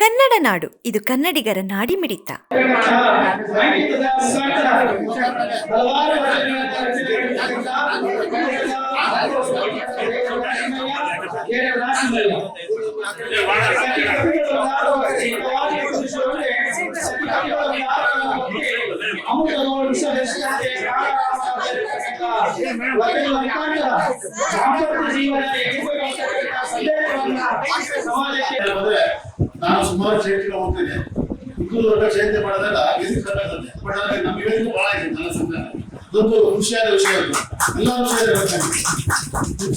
ಕನ್ನಡ ನಾಡು, ಇದು ಕನ್ನಡಿಗರ ನಾಡಿಮಿಡಿತ. ನಾನು ಸುಮಾರು ಜಯಂತಿ ಹೋಗ್ತೇನೆ. ಇಬ್ಬರು ದೊಡ್ಡ ಜಯಂತಿ ಮಾಡೋದಲ್ಲ ಬಟ್ ಆದ್ರೆ ನಮ್ಮ ಇವತ್ತು ಬಹಳ ಇದೆ. ನನ್ನ ಸಂಘ ಅದೊಂದು ಖುಷಿಯಾದ ವಿಷಯ. ಎಲ್ಲ ವಿಷಯದ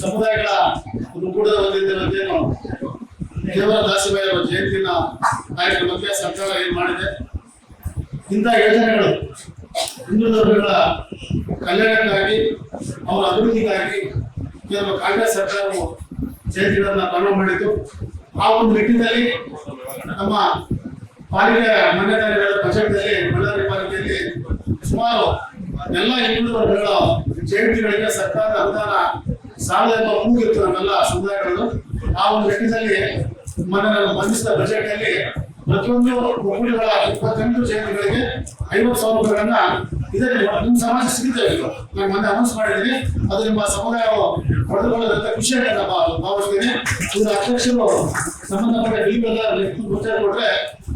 ಸಮುದಾಯಗಳ ಒಕ್ಕೂಟದ ವತಿಯಿಂದೇನು ದೇವರ ದಾಸಿಬಾಯಿ ಅವರ ಜಯಂತಿನ ಕಾರ್ಯಕ್ರಮಕ್ಕೆ ಸರ್ಕಾರ ಏನ್ ಮಾಡಿದೆ, ಇಂಥ ಯೋಜನೆಗಳು ಹಿಂದುಳಿದ ವರ್ಗಗಳ ಕಲ್ಯಾಣಕ್ಕಾಗಿ ಅವರ ಅಭಿವೃದ್ಧಿಗಾಗಿ ಕೆಲವು ಕಾಂಗ್ರೆಸ್ ಸರ್ಕಾರವು ಜಯಂತಿಗಳನ್ನ ಪ್ರಾರಂಭ ಮಾಡಿದ್ದು. ಆ ಒಂದು ನಿಟ್ಟಿನಲ್ಲಿ ನಮ್ಮ ಪಾಲಿಕೆ ಮಾನ್ಯತೆಗಳ ಬಜೆಟ್ನಲ್ಲಿ ಬಳ್ಳಾರಿ ಪಾಲಿಕೆಯಲ್ಲಿ ಸುಮಾರು ಎಲ್ಲ ಹಿಂದುಳಿದ ವರ್ಗಗಳ ಜಯಂತಿಗಳಿಗೆ ಸರ್ಕಾರದ ಅನುದಾನ ಸಾಲ ಎಂಬ ಕೂಗಿತ್ತು ನಮ್ಮೆಲ್ಲ ಸಮುದಾಯಗಳು. ಆ ಒಂದು ನಿಟ್ಟಿನಲ್ಲಿ ಮಂಡಿಸಿದ ಬಜೆಟ್ ನಲ್ಲಿ ಪ್ರತಿಯೊಂದು ಒಕ್ಕೂಟಗಳ 28 ಜಯಂತಿಗಳಿಗೆ 50,000 ರೂಪಾಯಿಗಳನ್ನ ಇದರಲ್ಲಿ ನಿಮ್ಮ ಸಮಾಜ ಸಿಗುತ್ತೇವೆ. ನಾನು ಮೊನ್ನೆ ಅನೌನ್ಸ್ ಮಾಡಿದ್ದೀನಿ. ಅದು ನಿಮ್ಮ ಸಮುದಾಯ ಪಡೆದುಕೊಳ್ಳದಂತ ಖುಷಿಯಾಗಿ ನಾನು ಭಾವಿಸ್ತೀನಿ. ಇದರ ಅಧ್ಯಕ್ಷರು ಸಂಬಂಧಪಟ್ಟ ಡಿಎಲ್ಲ ಗೋಚರ ಕೊಟ್ರೆ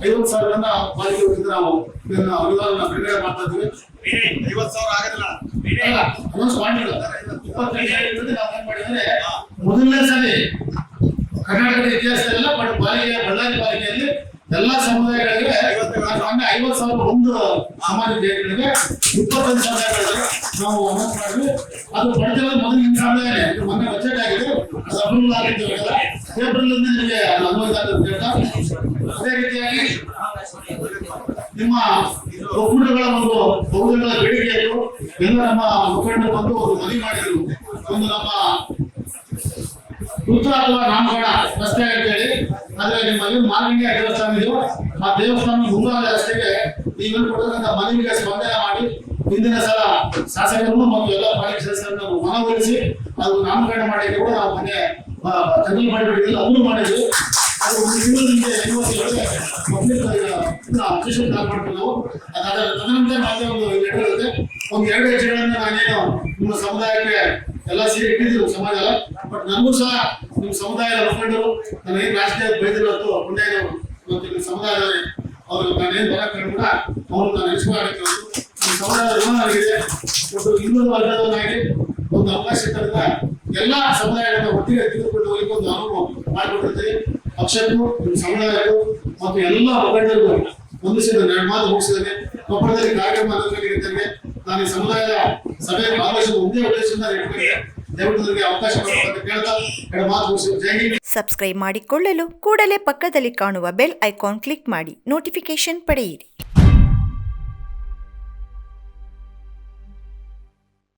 50,000 ಪಾಲಿಕೆ ವತಿಯಿಂದ ನಾವು ಇದನ್ನ ಅನುದಾನ ಬಿಡುಗಡೆ ಮಾಡ್ತಾ ಇದ್ದೀವಿ. 50,000 ಆಗೋದಿಲ್ಲ, ಅನೌನ್ಸ್ ಮಾಡಿಲ್ಲ. 25 ನಾವು ಏನ್ ಮಾಡಿದ್ರೆ ಮೊದಲನೇ ಸಲ ಕರ್ನಾಟಕದ ಇತಿಹಾಸದಲ್ಲ ಬಳ್ಳಾರಿ ಪಾಲಿಕೆಯಲ್ಲಿ ಎಲ್ಲಾ ಸಮುದಾಯಗಳಿಗೆ 50,000 ಒಂದು ಸಮಾಜ ಜಯಂತಿಗಳಿಗೆ 25 ಸಮುದಾಯಗಳಿಗೆ ನಾವು ಅನೌನ್ಸ್ ಮಾಡಿದ್ವಿ. ಅದು ಪಡೆದಿರೋದು ಮೊದಲಿನ ಸಮುದಾಯ. ಮೊನ್ನೆ ಬಜೆಟ್ ಆಗಿದೆ, ಅದು ಅಪ್ರೂವಲ್ ಆಗಿದ್ದು ಏಪ್ರಿಲ್ ನಿಮಗೆ ಅನುಮತಿ ಆಗುತ್ತೆ. ಅದೇ ರೀತಿಯಾಗಿ ನಿಮ್ಮ ಒಕ್ಕೂಟಗಳ ಒಂದು ಬಹುದಿನಗಳ ಬೇಡಿಕೆಯನ್ನು ಎಲ್ಲ ನಮ್ಮ ಮುಖಂಡರು ಬಂದು ಒಂದು ಮನವಿ ಮಾಡಿದ್ರು. ಒಂದು ನಮ್ಮ ಉತ್ತರ ಅಥವಾ ನಾಮಕರಣ ರಸ್ತೆ ಅಂತೇಳಿ, ಆದ್ರೆ ನಿಮ್ಮ ಮಾಲಿನ್ಯ ದೇವಸ್ಥಾನ ಇದು, ಆ ದೇವಸ್ಥಾನ ಮುಂಗಾದ ರಸ್ತೆಗೆ ನೀವೇನು ಕೊಟ್ಟಂತ ಮನವಿಗೆ ಸ್ಪಂದನೆ ಮಾಡಿ ಹಿಂದಿನ ಸಲ ಶಾಸಕರನ್ನು ಮತ್ತು ಎಲ್ಲ ಪಾಲಿಕೆ ಸದಸ್ಯರನ್ನು ಮನವೊಲಿಸಿ ಅದು ನಾಮಕರಣ ಮಾಡಿ ಕೂಡ ನಾವು ಮನೆ ತಗ್ಗಿ ಮಾಡಿಬಿಟ್ಟಿಲ್ಲ, ಅದನ್ನು ಮಾಡಿದ್ವಿ. ಅದು ಒಂದು ತಿಂಗಳಿಂದ ಅಫಿಷಿಯಲ್ ಕಾಲ್ ಮಾಡ್ತೀವಿ ನಾವು. ತದನಂತರ ಮತ್ತೆ ಒಂದು ಲೆಟರ್ ಇರುತ್ತೆ. ಒಂದು 2 ಹೆಜ್ಜೆಗಳನ್ನ ನಾನೇನು ನಿಮ್ಮ ಸಮುದಾಯಕ್ಕೆ ಎಲ್ಲ ಸೇರಿ ಇಟ್ಟಿದ್ರು ಸಮಾಜ. ಬಟ್ ನನಗೂ ಸಹ ನಿಮ್ಮ ಸಮುದಾಯದ ಮುಖಂಡರು ನಾನು ಏನು ರಾಜಕೀಯ ಬೈದಿರೋದು ಪುಣ್ಯ ಮತ್ತು ನಿಮ್ಮ ಸಮುದಾಯದವರೇ ಅವರು ನಾನೇನು ಬರ ಕಂಡು ಅವರು ನಾನು ನೆನೆಸ್ಕೊಳ್ಳೋದು ನಿಮ್ಮ ಸಮುದಾಯದ ಋಣ ಆಗಿದೆ. ಒಂದು ಇನ್ನೊಂದು ವರ್ಗದವನಾಗಿ ಒಂದು ಅವಕಾಶ ಇದ್ದರಿಂದ ಎಲ್ಲ ಸಮುದಾಯಗಳನ್ನ ಒಟ್ಟಿಗೆ ತೆಗೆದುಕೊಂಡು ಹೋಗಿ ಒಂದು ಅನುಭವ ಮಾಡಿಕೊಟ್ಟಿರ್ತೀವಿ. ಪಕ್ಷಕ್ಕೂ ನಿಮ್ಮ ಸಮುದಾಯಕ್ಕೂ ಮತ್ತು ಎಲ್ಲ ಮುಖಂಡರಿಗೂ ಹೊಂದಿಸಿದ 2 ಮಾತು ಮುಗಿಸಿದ್ದೇನೆ. ಕೊಪ್ಪಳದಲ್ಲಿ ಕಾರ್ಯಕ್ರಮ ನಡೆಸಲಿಕ್ಕೆ ನಾನು ಈ ಸಮುದಾಯದ ಸಭೆಯಲ್ಲಿ ಭಾಗವಹಿಸುವ ಒಂದೇ ಉದ್ದೇಶದಿಂದ ದಯವಿಟ್ಟು ಅವಕಾಶ ಕೇಳ್ತಾ 2 ಮಾತು ಮುಗಿಸಿದ. ಜೈ ಹಿಂದ್. ಸಬ್ಸ್ಕ್ರೈಬ್ ಮಾಡಿಕೊಳ್ಳಲು ಕೂಡಲೇ ಪಕ್ಕದಲ್ಲಿ ಕಾಣುವ ಬೆಲ್ ಐಕಾನ್ ಕ್ಲಿಕ್ ಮಾಡಿ ನೋಟಿಫಿಕೇಶನ್ ಪಡೆಯಿರಿ.